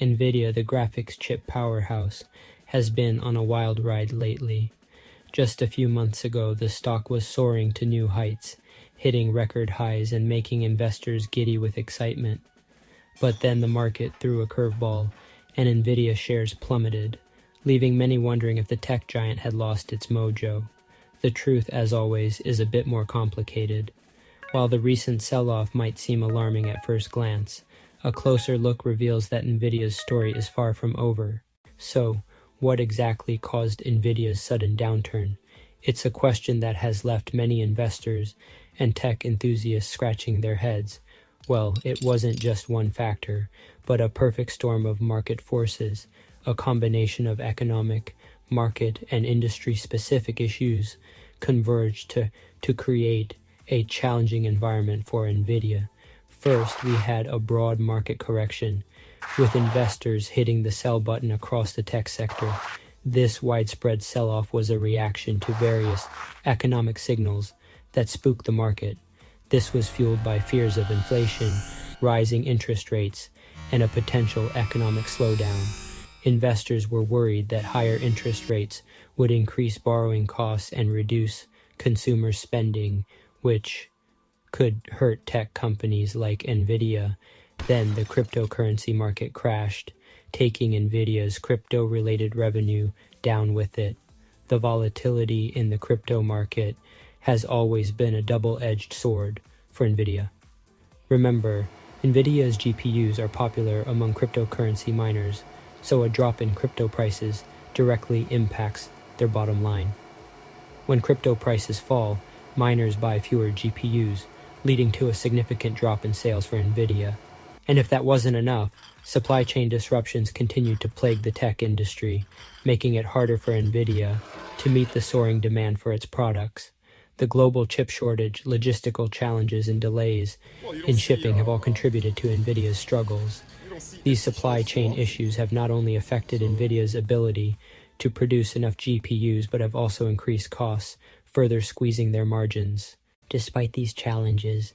NVIDIA, the graphics chip powerhouse, has been on a wild ride lately. Just a few months ago, the stock was soaring to new heights, hitting record highs and making investors giddy with excitement. But then the market threw a curveball, and NVIDIA shares plummeted, leaving many wondering if the tech giant had lost its mojo. The truth, as always, is a bit more complicated. While the recent sell-off might seem alarming at first glance, a closer look reveals that NVIDIA's story is far from over. So, what exactly caused NVIDIA's sudden downturn? It's a question that has left many investors and tech enthusiasts scratching their heads. Well, it wasn't just one factor, but a perfect storm of market forces, a combination of economic, market, and industry-specific issues converged to create a challenging environment for NVIDIA. First, we had a broad market correction, with investors hitting the sell button across the tech sector. This widespread sell-off was a reaction to various economic signals that spooked the market. This was fueled by fears of inflation, rising interest rates, and a potential economic slowdown. Investors were worried that higher interest rates would increase borrowing costs and reduce consumer spending, which could hurt tech companies like NVIDIA. Then the cryptocurrency market crashed, taking NVIDIA's crypto-related revenue down with it. The volatility in the crypto market has always been a double-edged sword for NVIDIA. Remember, NVIDIA's GPUs are popular among cryptocurrency miners, so a drop in crypto prices directly impacts their bottom line. When crypto prices fall, miners buy fewer GPUs, leading to a significant drop in sales for NVIDIA. And if that wasn't enough, supply chain disruptions continue to plague the tech industry, making it harder for NVIDIA to meet the soaring demand for its products. The global chip shortage, logistical challenges, and delays in shipping have all contributed to NVIDIA's struggles. These supply chain issues have not only affected NVIDIA's ability to produce enough GPUs, but have also increased costs, further squeezing their margins. Despite these challenges,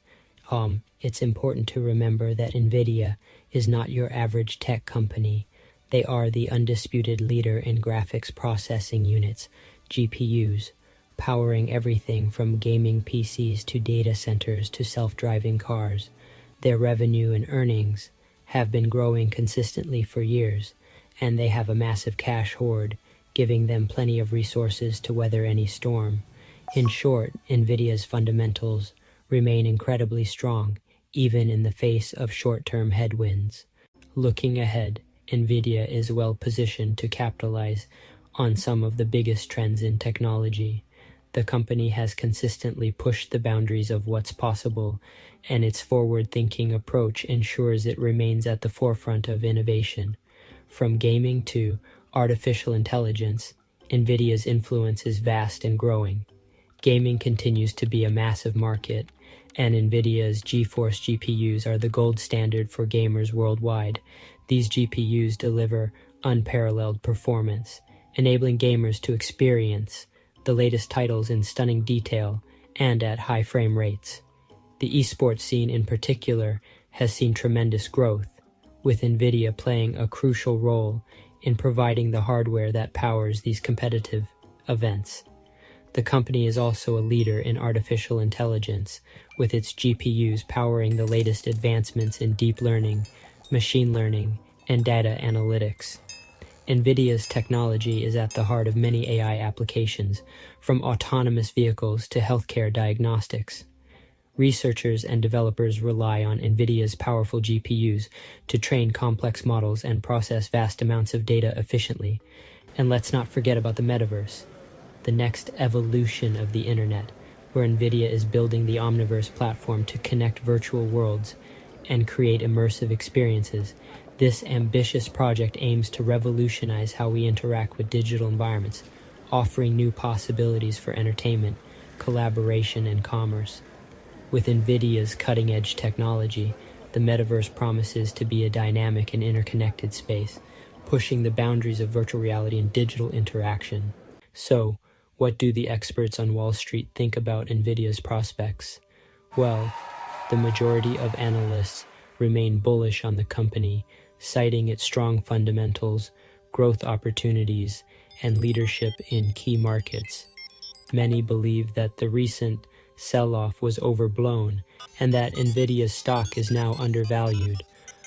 it's important to remember that NVIDIA is not your average tech company. They are the undisputed leader in graphics processing units, GPUs, powering everything from gaming PCs to data centers to self-driving cars. Their revenue and earnings have been growing consistently for years, and they have a massive cash hoard, giving them plenty of resources to weather any storm. In short, NVIDIA's fundamentals remain incredibly strong, even in the face of short-term headwinds. Looking ahead, NVIDIA is well positioned to capitalize on some of the biggest trends in technology. The company has consistently pushed the boundaries of what's possible, and its forward-thinking approach ensures it remains at the forefront of innovation. From gaming to artificial intelligence, NVIDIA's influence is vast and growing. Gaming continues to be a massive market, and NVIDIA's GeForce GPUs are the gold standard for gamers worldwide. These GPUs deliver unparalleled performance, enabling gamers to experience the latest titles in stunning detail and at high frame rates. The esports scene in particular has seen tremendous growth, with NVIDIA playing a crucial role in providing the hardware that powers these competitive events. The company is also a leader in artificial intelligence, with its GPUs powering the latest advancements in deep learning, machine learning, and data analytics. NVIDIA's technology is at the heart of many AI applications, from autonomous vehicles to healthcare diagnostics. Researchers and developers rely on NVIDIA's powerful GPUs to train complex models and process vast amounts of data efficiently. And let's not forget about the Metaverse, the next evolution of the internet, where NVIDIA is building the Omniverse platform to connect virtual worlds and create immersive experiences. This ambitious project aims to revolutionize how we interact with digital environments, offering new possibilities for entertainment, collaboration, and commerce. With NVIDIA's cutting-edge technology, the Metaverse promises to be a dynamic and interconnected space, pushing the boundaries of virtual reality and digital interaction. So, what do the experts on Wall Street think about NVIDIA's prospects? Well, the majority of analysts remain bullish on the company, citing its strong fundamentals, growth opportunities, and leadership in key markets. Many believe that the recent sell-off was overblown and that Nvidia's stock is now undervalued.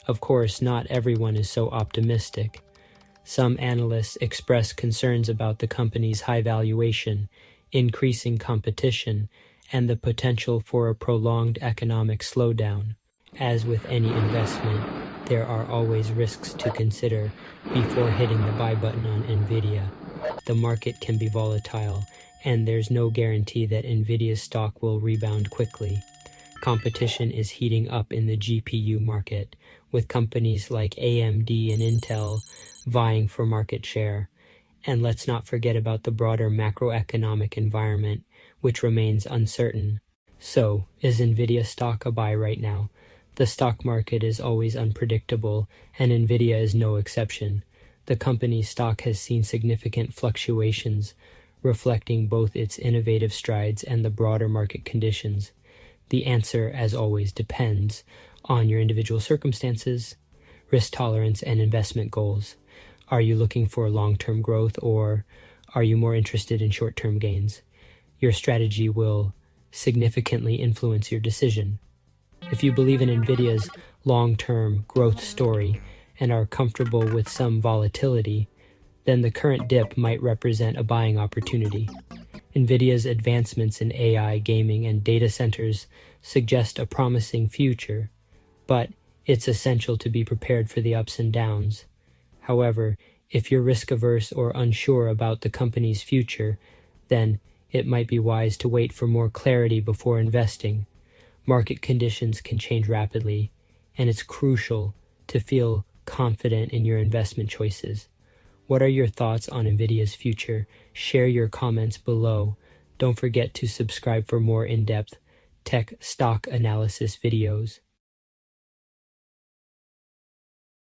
Of course, not everyone is so optimistic. Some analysts express concerns about the company's high valuation, increasing competition, and the potential for a prolonged economic slowdown. As with any investment, there are always risks to consider before hitting the buy button on Nvidia. The market can be volatile, and there's no guarantee that Nvidia's stock will rebound quickly. Competition is heating up in the GPU market, with companies like AMD and Intel vying for market share. And let's not forget about the broader macroeconomic environment, which remains uncertain. So, is Nvidia stock a buy right now? The stock market is always unpredictable, and Nvidia is no exception. The company's stock has seen significant fluctuations, reflecting both its innovative strides and the broader market conditions. The answer, as always, depends on your individual circumstances, risk tolerance, and investment goals. Are you looking for long-term growth, or are you more interested in short-term gains? Your strategy will significantly influence your decision. If you believe in Nvidia's long-term growth story and are comfortable with some volatility, then the current dip might represent a buying opportunity. Nvidia's advancements in AI, gaming, and data centers suggest a promising future, but it's essential to be prepared for the ups and downs. However, if you're risk-averse or unsure about the company's future, then it might be wise to wait for more clarity before investing. Market conditions can change rapidly, and it's crucial to feel confident in your investment choices. What are your thoughts on Nvidia's future? Share your comments below. Don't forget to subscribe for more in-depth tech stock analysis videos.